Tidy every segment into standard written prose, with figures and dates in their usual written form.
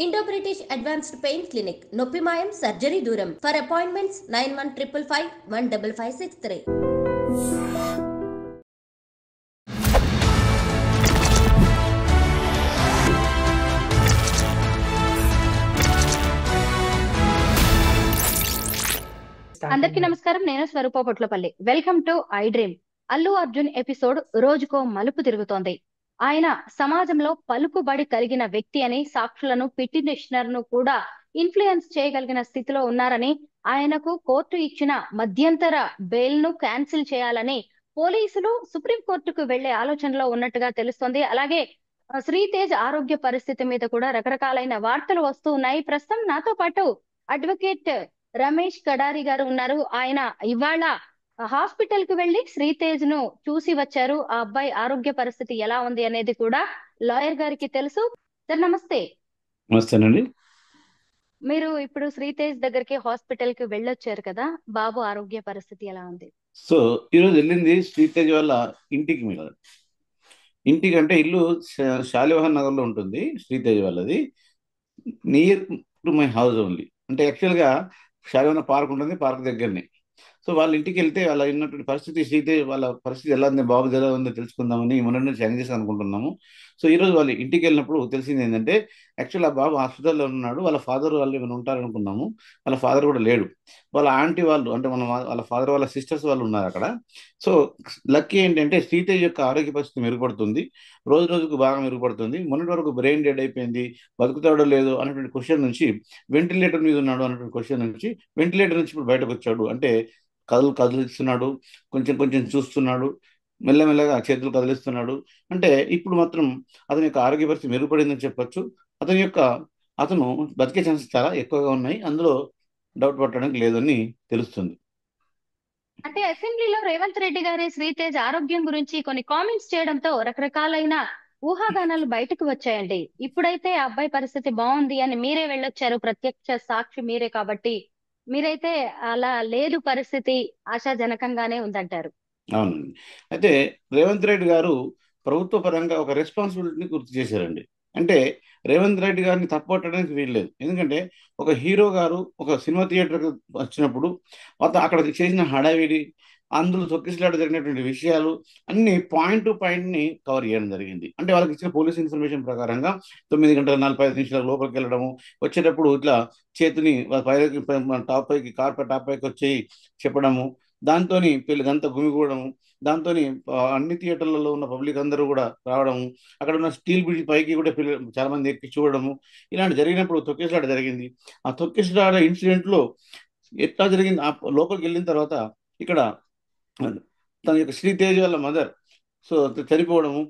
Indo British advanced pain clinic నొప్పి మాయం surgery దూరం. For appointments 9155515563. అందరికీ నమస్కారం. నేను Swaroopa Potlapalli. Welcome to iDream. Allu Arjun episode రోజుకో మలుపు తిరుగుతోంది. ఆయన సమాజంలో పలుకుబడి కలిగిన వ్యక్తి అని, సాక్షులను, పిటిషనర్ ను కూడా ఇన్ఫ్లుయెన్స్ చేయగలిగిన స్థితిలో ఉన్నారని, ఆయనకు కోర్టు ఇచ్చిన మధ్యంతర బెయిల్ ను క్యాన్సిల్ చేయాలని పోలీసులు సుప్రీంకోర్టుకు వెళ్లే ఆలోచనలో ఉన్నట్టుగా తెలుస్తోంది. అలాగే శ్రీతేజ్ ఆరోగ్య పరిస్థితి మీద కూడా రకరకాలైన వార్తలు వస్తూ ఉన్నాయి. ప్రస్తుతం నాతో పాటు అడ్వకేట్ రమేష్ కడారి గారు ఉన్నారు. ఆయన ఇవాళ హాస్పిటల్ కు వెళ్లి శ్రీతేజ్ ను చూసి వచ్చారు. ఆ అబ్బాయి ఆరోగ్య పరిస్థితి ఎలా ఉంది అనేది కూడా లాయర్ గారికి తెలుసు. సార్ నమస్తే. నమస్తేనండి. మీరు ఇప్పుడు శ్రీతేజ్ దగ్గరికి హాస్పిటల్ కి వెళ్ళొచ్చారు కదా, బాబు ఆరోగ్య పరిస్థితి ఎలా ఉంది? సో ఈరోజు వెళ్ళింది శ్రీతేజ్ వాళ్ళ ఇంటికి. మీద ఇంటికి అంటే ఇల్లు శాలివాహన్ నగర్ లో ఉంటుంది. శ్రీతేజ్ వాళ్ళది near to my house only. అంటే యాక్చువల్గా శాలివాహన్ పార్క్ ఉంటుంది, పార్క్ దగ్గరనే. సో వాళ్ళ ఇంటికి వెళ్తే వాళ్ళ ఉన్నటువంటి పరిస్థితి, శ్రీతేజ్ వాళ్ళ పరిస్థితి ఎలా ఉంది, బాబు ఎలా ఉందో తెలుసుకుందామని మొన్న నుంచి చేసి అనుకుంటున్నాము. సో ఈరోజు వాళ్ళ ఇంటికి వెళ్ళినప్పుడు తెలిసింది ఏంటంటే, యాక్చువల్ ఆ బాబు హాస్పిటల్లో ఉన్నాడు. వాళ్ళ ఫాదర్ వాళ్ళు ఏమైనా ఉంటారనుకున్నాము. వాళ్ళ ఫాదర్ కూడా లేడు. వాళ్ళ ఆంటీ వాళ్ళు అంటే వాళ్ళ ఫాదర్ వాళ్ళ సిస్టర్స్ వాళ్ళు ఉన్నారు అక్కడ. సో లక్కీ ఏంటంటే శ్రీతేజ్ యొక్క ఆరోగ్య పరిస్థితి మెరుగుపడుతుంది, రోజు రోజుకు బాగా మెరుగుపడుతుంది. మొన్నటి వరకు బ్రెయిన్ డెడ్ అయిపోయింది, బతుకుతాడో లేదో అనేటువంటి క్వశ్చన్ నుంచి, వెంటిలేటర్ మీద ఉన్నాడు అనేటువంటి క్వశ్చన్ నుంచి, వెంటిలేటర్ నుంచి ఇప్పుడు బయటకు వచ్చాడు. అంటే కదిలిస్తున్నాడు, కొంచెం కొంచెం చూస్తున్నాడు, మెల్లమెల్లగా చేతులు కదిలిస్తున్నాడు. అంటే ఇప్పుడు మాత్రం అతని యొక్క ఆరోగ్య పరిస్థితి మెరుగుపడిందని చెప్పొచ్చు. అతను బతికే ఛాన్సెస్ చాలా ఎక్కువగా ఉన్నాయి. అందులో డౌట్ పట్టడానికి లేదని తెలుస్తుంది. అంటే అసెంబ్లీలో రేవంత్ రెడ్డి గారి శ్రీతేజ్ ఆరోగ్యం గురించి కొన్ని కామెంట్స్ చేయడంతో రకరకాలైన ఊహాగానాలు బయటకు వచ్చాయండి. ఇప్పుడైతే ఆ అబ్బాయి పరిస్థితి బాగుంది అని మీరే వెళ్ళొచ్చారు, ప్రత్యక్ష సాక్షి మీరే కాబట్టి మీరైతే అలా లేదు, పరిస్థితి ఆశాజనకంగానే ఉందంటారు. అవునండి. అయితే రేవంత్ రెడ్డి గారు ప్రభుత్వ పరంగా ఒక రెస్పాన్సిబిలిటీని గుర్తు చేశారండి. అంటే రేవంత్ రెడ్డి గారిని తప్పట్టడానికి వీల్లేదు. ఎందుకంటే ఒక హీరో గారు ఒక సినిమా థియేటర్కి వచ్చినప్పుడు అక్కడ చేసిన హడావిడి, అందులో తొక్కిసలాట జరిగినటువంటి విషయాలు అన్ని పాయింట్ టు పాయింట్ ని కవర్ చేయడం జరిగింది. అంటే వాళ్ళకి ఇచ్చిన పోలీస్ ఇన్ఫర్మేషన్ ప్రకారంగా 9:45 లోపలికి వెళ్ళడము, వచ్చేటప్పుడు ఇట్లా చేతిని పైకి టాప్ పైకి టాప్ పైకి వచ్చి చెప్పడము, దాంతో వీళ్ళకంతా గుమిగూడము, దాంతో అన్ని థియేటర్లలో ఉన్న పబ్లిక్ అందరూ కూడా రావడము, అక్కడ ఉన్న స్టీల్ బ్రిడ్జ్ పైకి కూడా చాలా మంది ఎక్కి చూడడము, ఇలాంటి జరిగినప్పుడు తొక్కిసలాట జరిగింది. ఆ తొక్కిసలాట ఇన్సిడెంట్ లో ఎట్లా జరిగింది, ఆ లోపలికి వెళ్ళిన తర్వాత ఇక్కడ తన యొక్క శ్రీతేజ్ వాళ్ళ మదర్ చనిపోవడము,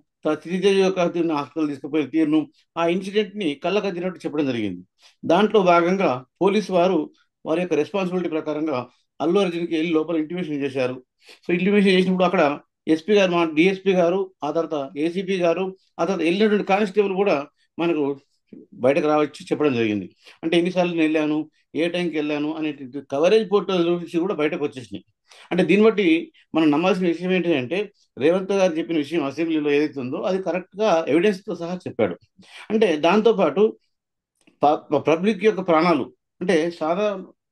శ్రీతేజ్ యొక్క హాస్పిటల్ తీసుకుపోయి తీరును, ఆ ఇన్సిడెంట్ ని కళ్ళకద్దినట్టు చెప్పడం జరిగింది. దాంట్లో భాగంగా పోలీసు వారి యొక్క రెస్పాన్సిబిలిటీ ప్రకారంగా అల్లు అర్జున్కి వెళ్ళి లోపల ఇంటిమేషన్ చేశారు. సో ఇంటిమేషన్ చేసినప్పుడు అక్కడ ఎస్పీ గారు, డిఎస్పీ గారు, ఆ తర్వాత ఏసీపీ గారు, ఆ తర్వాత వెళ్ళినటువంటి కానిస్టేబుల్ కూడా మనకు బయటకు రావచ్చి చెప్పడం జరిగింది. అంటే ఎన్నిసార్లు నేను వెళ్ళాను, ఏ టైంకి వెళ్ళాను అనేటువంటి కవరేజ్ ఫోటోల నుంచి కూడా బయటకు వచ్చేసినాయి. అంటే దీన్ని బట్టి మనం నమ్మాల్సిన విషయం ఏంటంటే, రేవంత్ గారు చెప్పిన విషయం అసెంబ్లీలో ఏదైతే ఉందో అది కరెక్ట్గా ఎవిడెన్స్తో సహా చెప్పాడు. అంటే దాంతోపాటు పబ్లిక్ యొక్క ప్రాణాలు, అంటే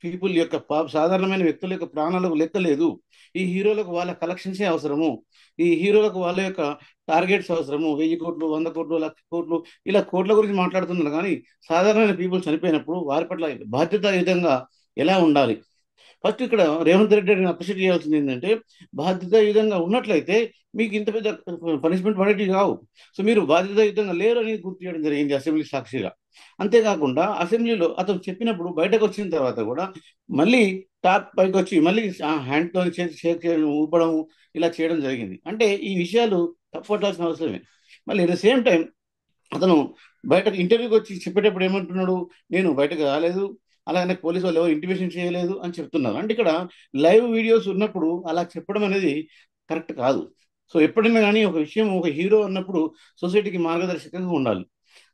పీపుల్ యొక్క సాధారణమైన వ్యక్తుల యొక్క ప్రాణాలకు లెక్క లేదు. ఈ హీరోలకు వాళ్ళ కలెక్షన్సే అవసరము, ఈ హీరోలకు వాళ్ళ యొక్క టార్గెట్స్ అవసరము, 1000 కోట్లు, 100 కోట్లు, 1,00,000 కోట్లు, ఇలా కోట్ల గురించి మాట్లాడుతున్నారు. కానీ సాధారణమైన పీపుల్ చనిపోయినప్పుడు వారి పట్ల బాధ్యతాయుతంగా ఎలా ఉండాలి? ఫస్ట్ ఇక్కడ రేవంత్ రెడ్డి గారిని అప్రిషియేట్ చేయాల్సింది ఏంటంటే, బాధ్యతాయుతంగా ఉన్నట్లయితే మీకు ఇంత పెద్ద పనిష్మెంట్ పడేటివి కావు. సో మీరు బాధ్యతాయుతంగా లేరు అనేది గుర్తు చేయడం జరిగింది అసెంబ్లీ సాక్షిగా. అంతేకాకుండా అసెంబ్లీలో అతను చెప్పినప్పుడు బయటకు వచ్చిన తర్వాత కూడా మళ్ళీ టాప్ పైకి వచ్చి మళ్ళీ హ్యాండ్తో షేక్ చేయడం, ఊపడం, ఇలా చేయడం జరిగింది. అంటే ఈ విషయాలు తప్పట్టాల్సిన అవసరమే. మళ్ళీ ఎట్ ద సేమ్ టైం అతను బయటకు ఇంటర్వ్యూకి వచ్చి చెప్పేటప్పుడు ఏమంటున్నాడు, నేను బయటకు రాలేదు, అలాగనే పోలీసు వాళ్ళు ఎవరు ఇంటిమేషన్ చేయలేదు అని చెప్తున్నారు. అంటే ఇక్కడ లైవ్ వీడియోస్ ఉన్నప్పుడు అలా చెప్పడం అనేది కరెక్ట్ కాదు. సో ఎప్పుడైనా కానీ ఒక విషయం, ఒక హీరో అన్నప్పుడు సొసైటీకి మార్గదర్శకంగా ఉండాలి.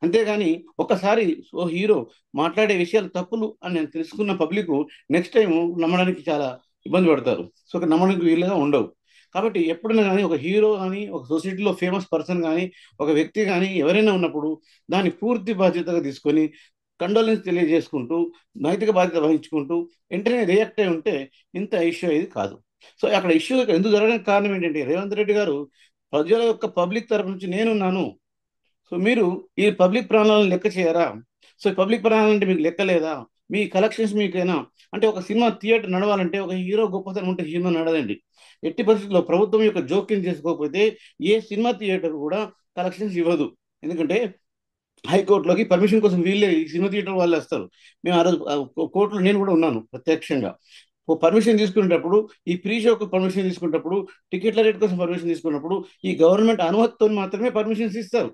అంతేగాని ఒకసారి ఓ హీరో మాట్లాడే విషయాలు తప్పులు అని నేను తెలుసుకున్న పబ్లిక్ నెక్స్ట్ టైం నమ్మడానికి చాలా ఇబ్బంది పడతారు. సో నమ్మడానికి వీలుగా ఉండవు. కాబట్టి ఎప్పుడైనా కానీ ఒక హీరో కానీ, ఒక సొసైటీలో ఫేమస్ పర్సన్ కానీ, ఒక వ్యక్తి కానీ ఎవరైనా ఉన్నప్పుడు దాన్ని పూర్తి బాధ్యతగా తీసుకొని కండోలెన్స్ తెలియజేసుకుంటూ నైతిక బాధ్యత వహించుకుంటూ వెంటనే రియాక్ట్ అయి ఉంటే ఇంత ఇష్యూ అయ్యేది కాదు. సో అక్కడ ఇష్యూ ఎందుకు జరగడానికి కారణం ఏంటంటే రేవంత్ రెడ్డి గారు ప్రజల యొక్క పబ్లిక్ తరఫు నుంచి నేనున్నాను, సో మీరు ఈ పబ్లిక్ ప్రాణాలను లెక్క చేయరా, సో పబ్లిక్ ప్రాణాలు అంటే మీకు లెక్కలేదా, మీ కలెక్షన్స్ మీకైనా అంటే ఒక సినిమా థియేటర్ నడవాలంటే ఒక హీరో గొప్పతనం ఉంటే సినిమా నడదండి. ఎట్టి పరిస్థితుల్లో ప్రభుత్వం యొక్క జోక్యం చేసుకోకపోతే ఏ సినిమా థియేటర్ కూడా కలెక్షన్స్ ఇవ్వదు. ఎందుకంటే హైకోర్టులోకి పర్మిషన్ కోసం వీళ్ళే ఈ సినిమా థియేటర్ వాళ్ళు వస్తారు. మేము ఆ రోజు కోర్టులో నేను కూడా ఉన్నాను ప్రత్యక్షంగా. పర్మిషన్ తీసుకునేటప్పుడు ఈ ప్రీ షోకు పర్మిషన్ తీసుకునేటప్పుడు టికెట్ల రేట్ కోసం పర్మిషన్ తీసుకున్నప్పుడు ఈ గవర్నమెంట్ అనుమతితో మాత్రమే పర్మిషన్స్ ఇస్తారు.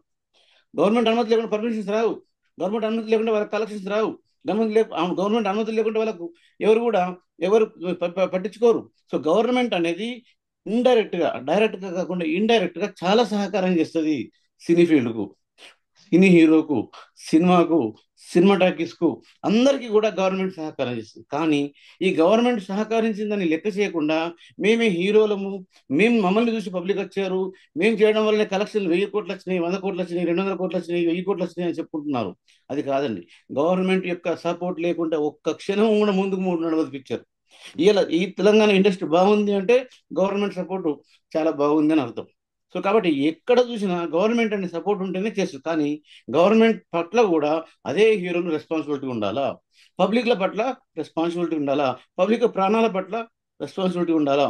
గవర్నమెంట్ అనుమతి లేకుండా పర్మిషన్స్ రావు. గవర్నమెంట్ అనుమతి లేకుండా వాళ్ళకి కలెక్షన్స్ రావు. గవర్నమెంట్ అనుమతి లేకుండా వాళ్ళకు ఎవరు పట్టించుకోరు. సో గవర్నమెంట్ అనేది డైరెక్ట్ గా కాకుండా ఇండైరెక్ట్ గా చాలా సహకారం చేస్తుంది సినీ ఫీల్డ్కు, సినీ హీరోకు, సినిమాకు, సినిమాటాకీస్కు అందరికీ కూడా గవర్నమెంట్ సహకారం చేస్తుంది. కానీ ఈ గవర్నమెంట్ సహకరించిందని లెక్క చేయకుండా మేమే హీరోలము, మమ్మల్ని చూసి పబ్లిక్ వచ్చారు, మేము చేయడం వల్లనే కలెక్షన్లు 1000 కోట్లు వచ్చినాయి, 100 కోట్లు వచ్చినాయి, 200 కోట్లు వచ్చినాయి, 1000 కోట్లు వచ్చినాయి అని చెప్పుకుంటున్నారు. అది కాదండి. గవర్నమెంట్ యొక్క సపోర్ట్ లేకుండా ఒక్క క్షణం కూడా ముందుకు నడవదిపించారు. ఈ తెలంగాణ ఇండస్ట్రీ బాగుంది అంటే గవర్నమెంట్ సపోర్టు చాలా బాగుంది అని అర్థం. సో కాబట్టి ఎక్కడ చూసినా గవర్నమెంట్ అనే సపోర్ట్ ఉంటేనే చేస్తుంది. కానీ గవర్నమెంట్ పట్ల కూడా అదే హీరోలు రెస్పాన్సిబిలిటీ ఉండాలా, పబ్లిక్ల పట్ల రెస్పాన్సిబిలిటీ ఉండాలా, పబ్లిక్ ప్రాణాల పట్ల రెస్పాన్సిబిలిటీ ఉండాలా.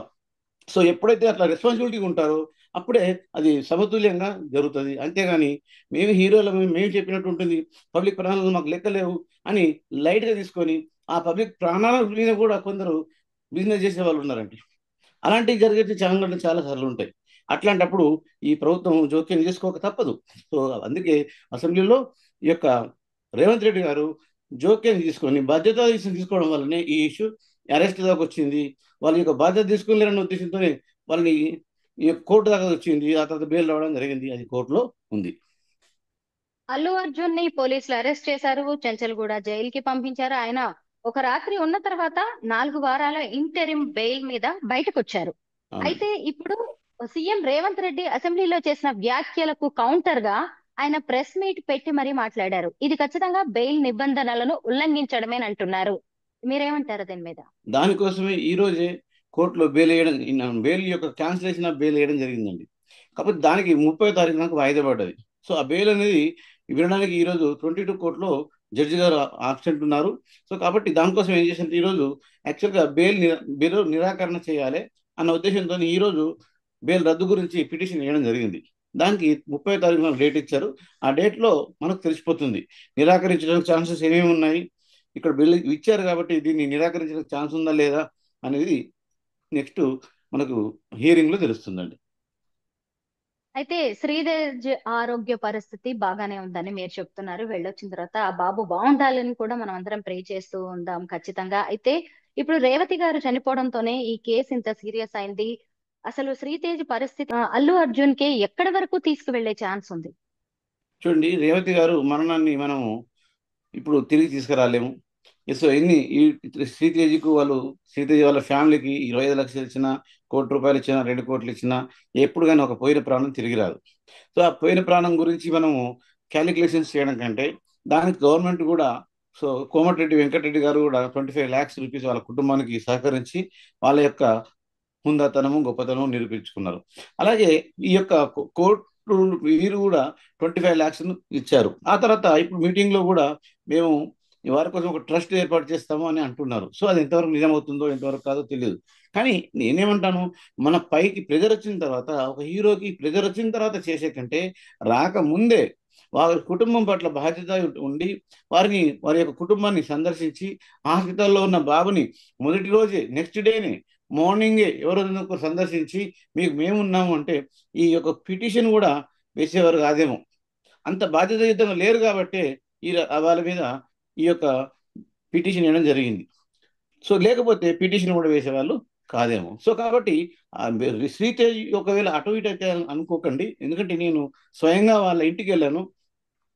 సో ఎప్పుడైతే అట్లా రెస్పాన్సిబిలిటీ ఉంటారో అప్పుడే అది సమతుల్యంగా జరుగుతుంది. అంతేగాని మేము హీరోలము, మేము చెప్పినట్టు ఉంటుంది, పబ్లిక్ ప్రాణాలు మాకు లెక్కలేవు అని లైట్గా తీసుకొని ఆ పబ్లిక్ ప్రాణాల మీద కూడా కొందరు బిజినెస్ చేసే వాళ్ళు ఉన్నారండి. అలాంటివి జరిగేది చాలా సార్లు ఉంటాయి. అట్లాంటప్పుడు ఈ ప్రభుత్వం జోక్యం చేసుకోక తప్పదు. సో అందుకే అసెంబ్లీలో ఈ యొక్క రేవంత్ రెడ్డి గారు జోక్యం తీసుకొని బాధ్యత తీసుకోవడం వల్లనే ఈ ఇష్యూ అరెస్ట్ దాకా వచ్చింది. వాళ్ళ యొక్క బాధ్యత తీసుకోలేరన్న ఉద్దేశంతోనే వాళ్ళని ఈ కోర్టు దాకా వచ్చింది. ఆ తర్వాత బెయిల్ రావడం జరిగింది. అది కోర్టులో ఉంది. అల్లు అర్జున్ ని పోలీసులు అరెస్ట్ చేశారు, చెంచల్గూడ జైలుకి పంపించారు. ఆయన ఒక రాత్రి ఉన్న తర్వాత 4 వారాల ఇంటరిమ్ బెయిల్ మీద బయటకు వచ్చారు. అయితే ఇప్పుడు సీఎం రేవంత్ రెడ్డి అసెంబ్లీలో చేసిన వ్యాఖ్యలకు కౌంటర్ గా ఆయన ప్రెస్ మీట్ పెట్టి మరీ మాట్లాడారు. ఇది ఖచ్చితంగా బెయిల్ నిబంధనలను ఉల్లంఘించడమేని అంటున్నారు. మీరేమంటారు దీని మీద? దానికోసమే ఈ రోజే కోర్టులో బెయిల్ యొక్క క్యాన్సిలేషన్ ఆఫ్ బెయిల్ వేయడం జరిగిందండి. కాకపోతే దానికి 30వ తారీఖు నాకు వాయిదా పడ్డది. సో ఆ బెయిల్ అనేది వినడానికి ఈరోజు 22 కోర్టులో జడ్జి గారు ఆబ్సెంట్ ఉన్నారు. సో కాబట్టి దానికోసం ఏం చేసినట్టు ఈరోజు యాక్చువల్గా బెయిల్ నిరాకరణ చేయాలి అన్న ఉద్దేశంతో ఈరోజు బెయిల్ రద్దు గురించి పిటిషన్ వేయడం జరిగింది. దానికి 30వ తారీఖు నాకు డేట్ ఇచ్చారు. ఆ డేట్లో మనకు తెలిసిపోతుంది నిరాకరించడానికి ఛాన్సెస్ ఏమేమి ఉన్నాయి, ఇక్కడ బిల్ ఇచ్చారు కాబట్టి దీన్ని నిరాకరించడానికి ఛాన్స్ ఉందా లేదా అనేది నెక్స్ట్ మనకు హియరింగ్ లో తెలుస్తుందండి. అయితే శ్రీదేవి ఆరోగ్య పరిస్థితి బాగానే ఉందని మీరు చెప్తున్నారు. వెళ్ళొచ్చిన తర్వాత ఆ బాబు బాగుండాలని కూడా మనం అందరం ప్రే చేస్తూ ఉందాం ఖచ్చితంగా. అయితే ఇప్పుడు రేవతి గారు చనిపోవడంతోనే ఈ కేసు ఇంత సీరియస్ అయింది. అసలు శ్రీతేజ్ పరిస్థితి అల్లు అర్జున్ కి ఎక్కడి వరకు తీసుకువెళ్లే ఛాన్స్ ఉంది? చూడండి, రేవతి గారు మరణాన్ని మనము ఇప్పుడు తిరిగి తీసుకురాలేము. సో ఈ శ్రీతేజ్కు శ్రీతేజ్ వాళ్ళ ఫ్యామిలీకి 25 లక్షలు ఇచ్చినా, ₹1 కోటి ఇచ్చినా, 2 కోట్లు ఇచ్చినా ఎప్పుడు కానీ ఒక పోయిన ప్రాణం తిరిగి రాదు. సో ఆ పోయిన ప్రాణం గురించి మనము క్యాలిక్యులేషన్స్ చేయడం కంటే దానికి గవర్నమెంట్ కూడా, సో కోమటిరెడ్డి వెంకటరెడ్డి గారు కూడా 25 lakhs రూపీస్ వాళ్ళ కుటుంబానికి సహకరించి వాళ్ళ యొక్క హుందాతనము, గొప్పతనము నిరూపించుకున్నారు. అలాగే ఈ యొక్క కోర్టు వీరు కూడా 25 lakhs ఇచ్చారు. ఆ తర్వాత ఇప్పుడు మీటింగ్ లో కూడా మేము వారి కోసం ఒక ట్రస్ట్ ఏర్పాటు చేస్తాము అని అంటున్నారు. సో అది ఎంతవరకు నిజమవుతుందో ఎంతవరకు కాదో తెలియదు. కానీ నేనేమంటాను, మన పైకి ప్రెజర్ వచ్చిన తర్వాత, ఒక హీరోకి ప్రెజర్ వచ్చిన తర్వాత చేసే కంటే రాకముందే వారి కుటుంబం పట్ల బాధ్యత ఉండి వారి యొక్క కుటుంబాన్ని సందర్శించి హాస్పిటల్లో ఉన్న బాబుని మొదటి రోజే, నెక్స్ట్ డేనే, మార్నింగే ఎవరో సందర్శించి మీకు మేమున్నాము అంటే ఈ యొక్క పిటిషన్ కూడా వేసేవారు కాదేమో. అంత బాధ్యతాయుతంగా లేరు కాబట్టి వాళ్ళ మీద ఈ యొక్క పిటిషన్ వేయడం జరిగింది. సో లేకపోతే పిటిషన్ కూడా వేసేవాళ్ళు కాదేమో. సో కాబట్టి శ్రీతేజ్ ఒకవేళ అటు ఇటు అయితే అనుకోకండి. ఎందుకంటే నేను స్వయంగా వాళ్ళ ఇంటికి వెళ్ళాను,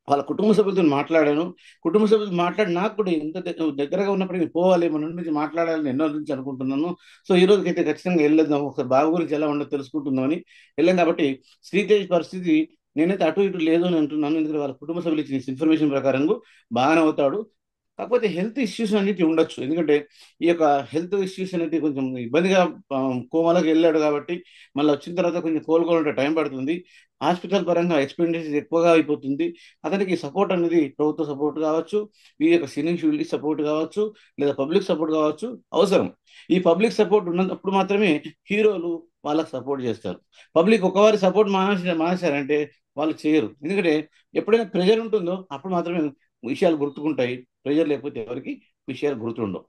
వాళ్ళ కుటుంబ సభ్యులతో మాట్లాడాను. కుటుంబ సభ్యులతో మాట్లాడి నాకు కూడా ఎంత దగ్గరగా ఉన్నప్పటికీ పోవాలి, మన నుంచి మాట్లాడాలని ఎన్నో నుంచి అనుకుంటున్నాను. సో ఈ రోజుకైతే ఖచ్చితంగా వెళ్ళేద్దాం, ఒకసారి బాబు గురించి ఎలా ఉండదో తెలుసుకుంటుందామని వెళ్ళాం. కాబట్టి శ్రీతేజ్ పరిస్థితి నేనైతే అటు ఇటు లేదు అని అంటున్నాను. ఎందుకంటే వాళ్ళ కుటుంబ సభ్యులు ఇచ్చిన ఇన్ఫర్మేషన్ ప్రకారం బాగానే అవుతాడు. కాకపోతే హెల్త్ ఇష్యూస్ అనేవి ఉండొచ్చు. ఎందుకంటే ఈ యొక్క హెల్త్ ఇష్యూస్ అనేది కొంచెం ఇబ్బందిగా కోమాలోకి వెళ్ళాడు కాబట్టి మళ్ళీ వచ్చిన తర్వాత కొంచెం కోలుకోవాలంటే టైం పడుతుంది. హాస్పిటల్ పరంగా ఎక్స్పెండిచర్ ఎక్కువగా అయిపోతుంది. అతనికి సపోర్ట్ అనేది ప్రభుత్వ సపోర్ట్ కావచ్చు, ఈ యొక్క సినీ ఫీల్డ్ సపోర్ట్ కావచ్చు, లేదా పబ్లిక్ సపోర్ట్ కావచ్చు అవసరం. ఈ పబ్లిక్ సపోర్ట్ ఉన్నప్పుడు మాత్రమే హీరోలు వాళ్ళకి సపోర్ట్ చేస్తారు. పబ్లిక్ ఒకవారి సపోర్ట్ మానేశారంటే వాళ్ళు చేయరు. ఎందుకంటే ఎప్పుడైనా ప్రెజర్ ఉంటుందో అప్పుడు మాత్రమే విషయాలు గుర్తుకుంటాయి. ప్రెజర్ లేకపోతే ఎవరికి విషయాలు గుర్తుండవు.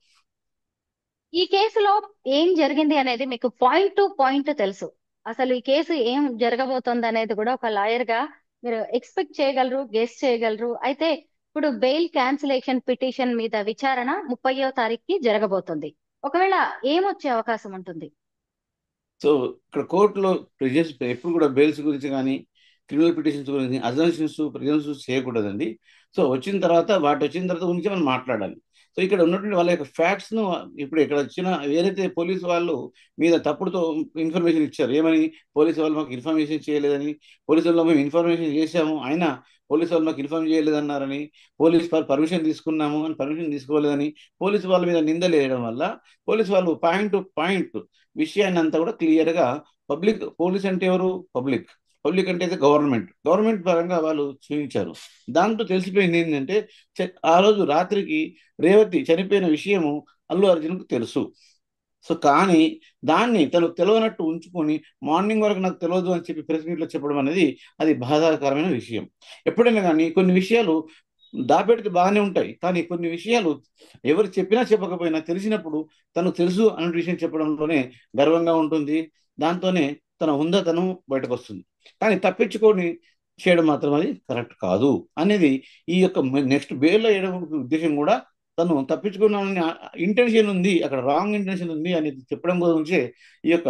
ఈ కేసులో ఏం జరిగింది అనేది మీకు పాయింట్ టు పాయింట్ తెలుసు. అసలు ఈ కేసు ఏం జరగబోతోంది అనేది కూడా ఒక లాయర్ గా మీరు ఎక్స్పెక్ట్ చేయగలరు, గెస్ చేయగలరు. అయితే ఇప్పుడు బెయిల్ క్యాన్సిలేషన్ పిటిషన్ మీద విచారణ 30వ తారీఖుకి జరగబోతుంది. ఒకవేళ ఏమొచ్చే అవకాశం ఉంటుంది? సో ఇక్కడ కోర్టులో ప్రెజెన్స్ ఎప్పుడు కూడా బెయిల్స్ గురించి కానీ క్రిమినల్ పిటిషన్స్ గురించి అజంప్షన్స్ ప్రిజంప్షన్స్ చేయకూడదండి. సో వచ్చిన తర్వాత గురించి మనం మాట్లాడాలి. సో ఇక్కడ ఉన్నటువంటి వాళ్ళ యొక్క ఫ్యాక్ట్స్ ను ఇప్పుడు ఇక్కడ వచ్చిన ఏదైతే పోలీసు వాళ్ళు మీద తప్పుడుతో ఇన్ఫర్మేషన్ ఇచ్చారు, ఏమని పోలీసు వాళ్ళు మాకు ఇన్ఫర్మేషన్ చేయలేదని, పోలీసు వాళ్ళు మేము ఇన్ఫర్మేషన్ చేశాము అయినా పోలీసు వాళ్ళు మాకు ఇన్ఫార్మ్ చేయలేదన్నారని, పోలీసు వాళ్ళు పర్మిషన్ తీసుకున్నాము అని పర్మిషన్ తీసుకోలేదని పోలీసు వాళ్ళ మీద నిందలు వేయడం వల్ల పోలీసు వాళ్ళు పాయింట్ టు పాయింట్ విషయాన్ని అంతా కూడా క్లియర్ గా పోలీస్ అంటే ఎవరు? పబ్లిక్ అంటే గవర్నమెంట్ పరంగా వాళ్ళు చూపించారు. దాంతో తెలిసిపోయింది ఏంటంటే ఆ రోజు రాత్రికి రేవతి చనిపోయిన విషయము అల్లు అర్జున్కు తెలుసు. సో కానీ దాన్ని తను తెలియనట్టు ఉంచుకొని మార్నింగ్ వరకు నాకు తెలియదు అని చెప్పి ప్రెస్ మీట్లో చెప్పడం అనేది అది బాధాకరమైన విషయం. ఎప్పుడైనా కానీ కొన్ని విషయాలు దాపెడితే బాగానే ఉంటాయి, కానీ కొన్ని విషయాలు ఎవరు చెప్పినా చెప్పకపోయినా తెలిసినప్పుడు తను తెలుసు అనే విషయం చెప్పడంలోనే గర్వంగా ఉంటుంది. దాంతోనే తన హుందాతనం బయటకు వస్తుంది. కానీ తప్పించుకొని చేయడం మాత్రం అది కరెక్ట్ కాదు అనేది ఈ యొక్క నెక్స్ట్ బెయిల్లో వేయడం ఉద్దేశం కూడా తను తప్పించుకున్నానని ఇంటెన్షన్ ఉంది, అక్కడ రాంగ్ ఇంటెన్షన్ ఉంది అనేది చెప్పడం గురించే ఈ యొక్క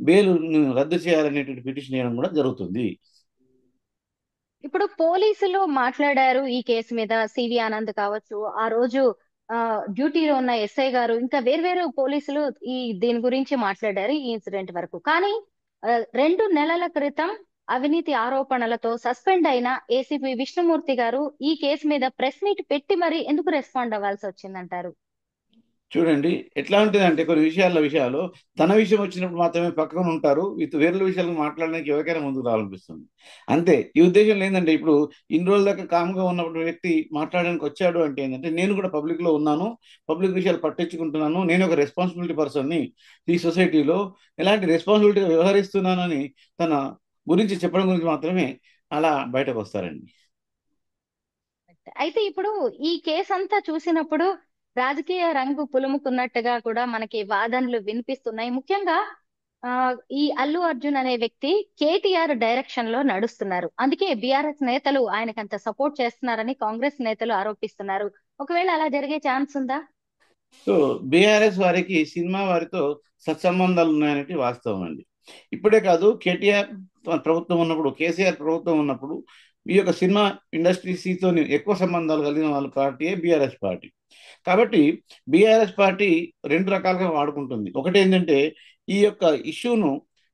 బెయిల్ రద్దు చేయాలనేటువంటి పిటిషన్ వేయడం కూడా జరుగుతుంది. ఇప్పుడు పోలీసులు మాట్లాడారు ఈ కేసు మీద. సివి ఆనంద్ కావచ్చు, ఆ రోజు డ్యూటీలో ఉన్న ఎస్ఐ గారు, ఇంకా వేర్వేరు పోలీసులు దీని గురించి మాట్లాడారు ఈ ఇన్సిడెంట్ వరకు. కానీ 2 నెలల క్రితం అవినీతి ఆరోపణలతో సస్పెండ్ అయిన ఏసీపీ విష్ణుమూర్తి గారు ఈ కేసు మీద ప్రెస్ మీట్ పెట్టి మరి ఎందుకు రెస్పాండ్ అవ్వాల్సి వచ్చిందంటారు? చూడండి ఎట్లా ఉంటుంది అంటే కొన్ని విషయాలు తన విషయం వచ్చినప్పుడు మాత్రమే పక్కన ఉంటారు, వేరే విషయాలు మాట్లాడడానికి ఎవరికైనా ముందుకు రావాలనిపిస్తుంది. అంతే. ఈ ఉద్దేశంలో ఏంటంటే ఇప్పుడు ఇన్ని రోజుల దాకా కామ్గా ఉన్నప్పుడు వ్యక్తి మాట్లాడడానికి వచ్చాడు అంటే ఏంటంటే నేను కూడా పబ్లిక్ లో ఉన్నాను, పబ్లిక్ విషయాలు పట్టించుకుంటున్నాను, నేను ఒక రెస్పాన్సిబిలిటీ పర్సన్ని ఈ సొసైటీలో ఎలాంటి రెస్పాన్సిబిలిటీగా వ్యవహరిస్తున్నానని తన గురించి చెప్పడం గురించి మాత్రమే అలా బయటకు వస్తారండి. అయితే ఇప్పుడు ఈ కేసు అంతా చూసినప్పుడు రాజకీయ రంగు పులుముకున్నట్టుగా కూడా మనకి వాదనలు వినిపిస్తున్నాయి. ముఖ్యంగా ఈ అల్లు అర్జున్ అనే వ్యక్తి కేటీఆర్ డైరెక్షన్ లో నడుస్తున్నారు. అందుకే బీఆర్ఎస్ నేతలు ఆయనకంత సపోర్ట్ చేస్తున్నారని కాంగ్రెస్ నేతలు ఆరోపిస్తున్నారు. ఒకవేళ అలా జరిగే ఛాన్స్ ఉందా? సో బీఆర్ఎస్ వారికి సినిమా వారితో సత్సంబంధాలు ఉన్నాయనేది వాస్తవం అండి. ఇప్పుడే కాదు, కేటీఆర్ ప్రభుత్వం ఉన్నప్పుడు, కేసీఆర్ ప్రభుత్వం ఉన్నప్పుడు ఈ యొక్క సినిమా ఇండస్ట్రీస్తో ఎక్కువ సంబంధాలు కలిగిన వాళ్ళ పార్టీయే బీఆర్ఎస్ పార్టీ. కాబట్టి బీఆర్ఎస్ పార్టీ 2 రకాలుగా వాడుకుంటుంది. ఒకటి ఏంటంటే ఈ యొక్క ఇష్యూను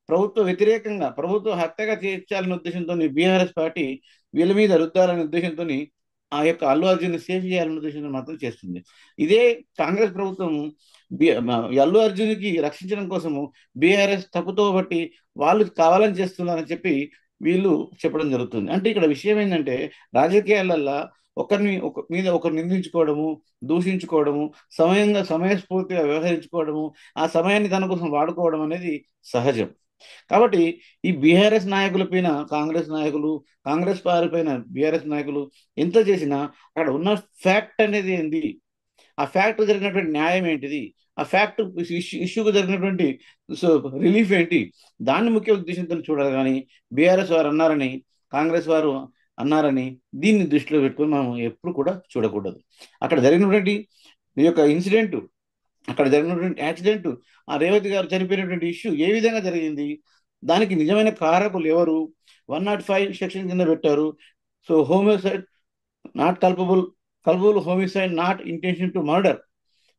ప్రభుత్వ వ్యతిరేకంగా, ప్రభుత్వ హత్యగా చేర్చాలనే ఉద్దేశంతో బీఆర్ఎస్ పార్టీ వీళ్ళ మీద రుద్దాలనే ఉద్దేశంతో ఆ యొక్క అల్లు అర్జున్ సేఫ్ చేయాలనే ఉద్దేశంతో మాత్రం చేస్తుంది. ఇదే కాంగ్రెస్ ప్రభుత్వం అల్లు అర్జున్కి రక్షించడం కోసము బీఆర్ఎస్ తప్పుతో బట్టి వాళ్ళు కావాలని చేస్తున్నారని చెప్పి వీళ్ళు చెప్పడం జరుగుతుంది. అంటే ఇక్కడ విషయం ఏంటంటే రాజకీయాలల్లో ఒకరు నిందించుకోవడము, దూషించుకోవడము, సమయస్ఫూర్తిగా వ్యవహరించుకోవడము, ఆ సమయాన్ని తన కోసం వాడుకోవడం అనేది సహజం. కాబట్టి ఈ బీఆర్ఎస్ నాయకుల పైన కాంగ్రెస్ వారి పైన బీఆర్ఎస్ నాయకులు ఎంత చేసినా అక్కడ ఉన్న ఫ్యాక్ట్ అనేది ఏంటి, ఆ ఫ్యాక్ట్ జరిగినటువంటి న్యాయం ఏంటిది, ఆ ఫ్యాక్ట్ ఇష్యూకు జరిగినటువంటి రిలీఫ్ ఏంటి, దాన్ని ముఖ్య ఉద్దేశంతో చూడాలి. కానీ బీఆర్ఎస్ వారు అన్నారని, కాంగ్రెస్ వారు అన్నారని దీన్ని దృష్టిలో పెట్టుకొని మనం ఎప్పుడు కూడా చూడకూడదు. అక్కడ జరిగినటువంటి ఈ యొక్క ఇన్సిడెంట్, అక్కడ జరిగినటువంటి యాక్సిడెంట్, ఆ రేవతి గారు చనిపోయినటువంటి ఇష్యూ ఏ విధంగా జరిగింది, దానికి నిజమైన కారకులు ఎవరు, 105 సెక్షన్ కింద పెట్టారు. So homicide not culpable homicide not intention to murder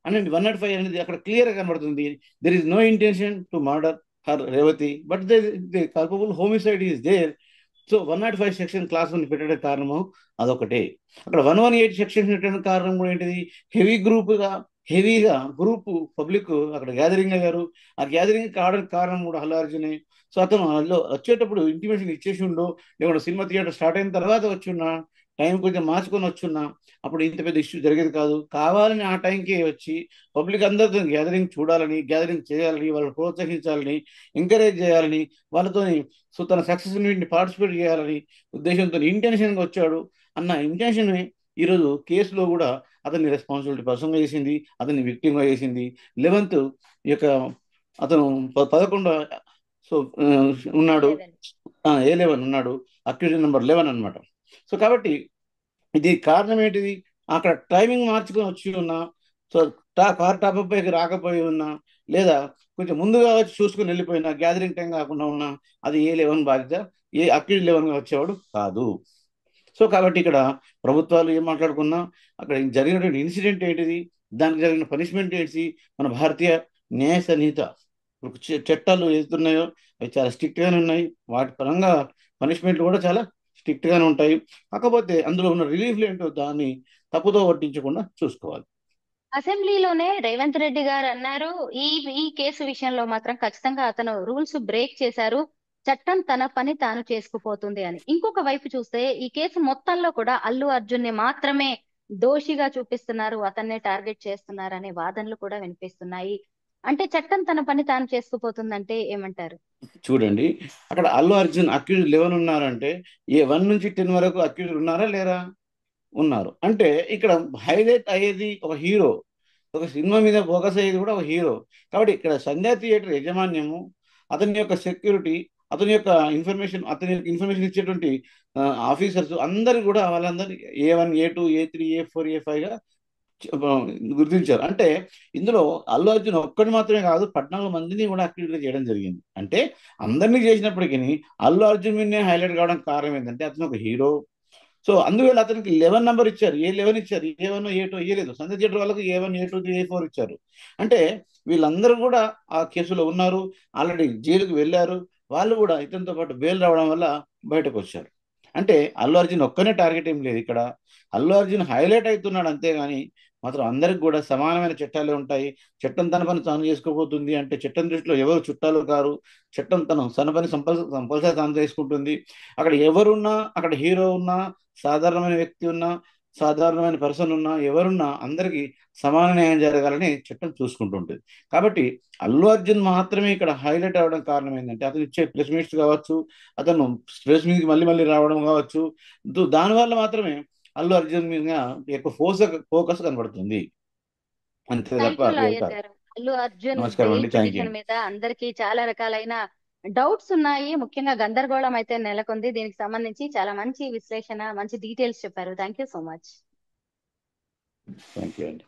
అనేది 105 అనేది అక్కడ క్లియర్గా కనబడుతుంది. There is no intention to murder her Revathi, but the culpable homicide is there. So 105 section clause one పెట్టడానికి కారణము అదొకటే. అక్కడ 118 సెక్షన్ పెట్టడానికి కారణం కూడా ఏంటిది, హెవీగా గ్రూప్ పబ్లిక్ అక్కడ గ్యాదరింగ్ అయ్యారు. ఆ గ్యాదరింగ్ కావడానికి కారణం కూడా అల్లు అర్జునే. సో అతను అందులో వచ్చేటప్పుడు ఇంటిమేషన్ ఇచ్చేసి ఉండు, లేకుంటే సినిమా థియేటర్ స్టార్ట్ అయిన తర్వాత వచ్చున్నా, టైం కొంచెం మార్చుకొని వచ్చున్నా, అప్పుడు ఇంత పెద్ద ఇష్యూ జరిగేది కాదు. కావాలని ఆ టైంకి వచ్చి పబ్లిక్ అందరితో గ్యాదరింగ్ చూడాలని, గ్యాదరింగ్ చేయాలని, వాళ్ళని ప్రోత్సహించాలని, ఎంకరేజ్ చేయాలని, వాళ్ళతోని సో తన సక్సెస్ మీట్ని పార్టిసిపేట్ చేయాలని ఉద్దేశంతో ఇంటెన్షన్గా వచ్చాడు అన్న ఇంటెన్షన్ ఈరోజు కేసులో కూడా అతన్ని రెస్పాన్సిబిలిటీ పర్సన్గా చేసింది, అతన్ని విక్టిమ్గా చేసింది. 11th ఈ యొక్క అతను 11 సో ఉన్నాడు, A11 ఉన్నాడు, అక్యూజన్ నెంబర్ 11 అనమాట. సో కాబట్టి ఇది కారణం ఏంటిది, అక్కడ టైమింగ్ మార్చుకొని వచ్చి ఉన్నా, సో కార్ టాప్ పైకి రాకపోయి ఉన్నా, లేదా కొంచెం ముందుగా వచ్చి చూసుకుని వెళ్ళిపోయినా, గ్యాదరింగ్ టైం కాకుండా ఉన్నా, అది A11 బాధ్యత, అక్యూజ్ 11గా వచ్చేవాడు కాదు. సో కాబట్టి ఇక్కడ ప్రభుత్వాలు ఏం మాట్లాడుకున్నా, అక్కడ జరిగినటువంటి ఇన్సిడెంట్ ఏంటిది, దానికి జరిగిన పనిష్మెంట్ ఏంటి, మన భారతీయ న్యాయ సంహిత చట్టాలు ఏదున్నాయో అవి చాలా స్ట్రిక్ట్గానే ఉన్నాయి. వాటి పరంగా పనిష్మెంట్లు కూడా చాలా స్ట్రిక్ట్గానే ఉంటాయి. కాకపోతే అందులో ఉన్న రిలీఫ్లు ఏంటో దాన్ని తప్పుతో పట్టించకుండా చూసుకోవాలి. అసెంబ్లీలోనే రేవంత్ రెడ్డి గారు అన్నారు, ఈ ఈ కేసు విషయంలో మాత్రం ఖచ్చితంగా అతను రూల్స్ బ్రేక్ చేశారు, చట్టం తన పని తాను చేసుకుపోతుంది అని. ఇంకొక వైపు చూస్తే ఈ కేసు మొత్తంలో కూడా అల్లు అర్జున్ ని మాత్రమే దోషిగా చూపిస్తున్నారు, అతన్నే టార్గెట్ చేస్తున్నారు అనే వాదనలు కూడా వినిపిస్తున్నాయి. అంటే చట్టం తన పని తాను చేసుకుపోతుందంటే ఏమంటారు? చూడండి, అక్కడ అల్లు అర్జున్ అక్యూజ్ 11 ఉన్నారంటే ఏ 1 నుంచి 10 వరకు అక్యూజ్ ఉన్నారా లేరా? ఉన్నారు. అంటే ఇక్కడ హైలైట్ అయ్యేది ఒక హీరో, ఒక సినిమా మీద ఫోకస్ అయ్యేది కూడా ఒక హీరో. కాబట్టి ఇక్కడ సంధ్యా థియేటర్ యాజమాన్యము, అతని యొక్క సెక్యూరిటీ, అతని యొక్క ఇన్ఫర్మేషన్ ఇచ్చేటువంటి ఆఫీసర్స్ అందరు కూడా వాళ్ళందరూ A1, A2, A3, A4, A5గా గుర్తించారు. అంటే ఇందులో అల్లు అర్జున్ ఒక్కటి మాత్రమే కాదు, 14 మందిని కూడా యాక్టివ్గా చేయడం జరిగింది. అంటే అందరినీ చేసినప్పటికీ అల్లు అర్జున్ మీదనే హైలైట్ కావడానికి కారణం ఏంటంటే అతను ఒక హీరో. సో అందువల్ల అతనికి 11 నెంబర్ ఇచ్చారు, A11 ఇచ్చారు, A1, A2 ఇయ్యలేదు. సంధ్య థియేటర్ వాళ్ళకి A1, A2, A4 ఇచ్చారు. అంటే వీళ్ళందరూ కూడా ఆ కేసులో ఉన్నారు, ఆల్రెడీ జైలుకు వెళ్ళారు. వాళ్ళు కూడా ఇతనితో పాటు బెయిల్ రావడం వల్ల బయటకు వచ్చారు. అంటే అల్లు అర్జున్ ఒక్కనే టార్గెట్ ఏం లేదు ఇక్కడ. అల్లు అర్జున్ హైలైట్ అవుతున్నాడు అంతేగాని మాత్రం అందరికి కూడా సమానమైన చట్టాలే ఉంటాయి. చట్టం తన పని తాను చేసుకోబోతుంది అంటే చట్టం దృష్టిలో ఎవరు చుట్టాలు కారు. చట్టం తన పని కంపల్సరీ తాను చేసుకుంటుంది. అక్కడ ఎవరున్నా, అక్కడ హీరో ఉన్నా, సాధారణమైన వ్యక్తి ఉన్నా, సాధారణమైన పర్సన్ ఉన్నా, ఎవరున్నా అందరికీ సమాన న్యాయం జరగాలని చట్టం చూసుకుంటుంటుంది. కాబట్టి అల్లు అర్జున్ మాత్రమే ఇక్కడ హైలైట్ అవ్వడం కారణం ఏంటంటే అతను ఇచ్చే ప్రెస్ మీట్స్ కావచ్చు, అతను ప్రెస్ మీదకి మళ్ళీ రావడం కావచ్చు, దానివల్ల మాత్రమే అల్లు అర్జున్ మీద ఎక్కువ ఫోకస్ కనబడుతుంది అంతే థ్యాంక్ తప్ప యూ వేరే లాయర్ కాదు. గారు. అల్లు అర్జున్ నమస్కారం బెయిల్ అండి, థ్యాంక్ యూ. పిటిషన్ మీద అందరికీ చాలా రకాలైన డౌట్స్ ఉన్నాయి, ముఖ్యంగా గందరగోళం అయితే నెలకొంది. దీనికి సంబంధించి చాలా మంచి విశ్లేషణ, మంచి డీటెయిల్స్ చెప్పారు. Thank you so much. Thank you అండి.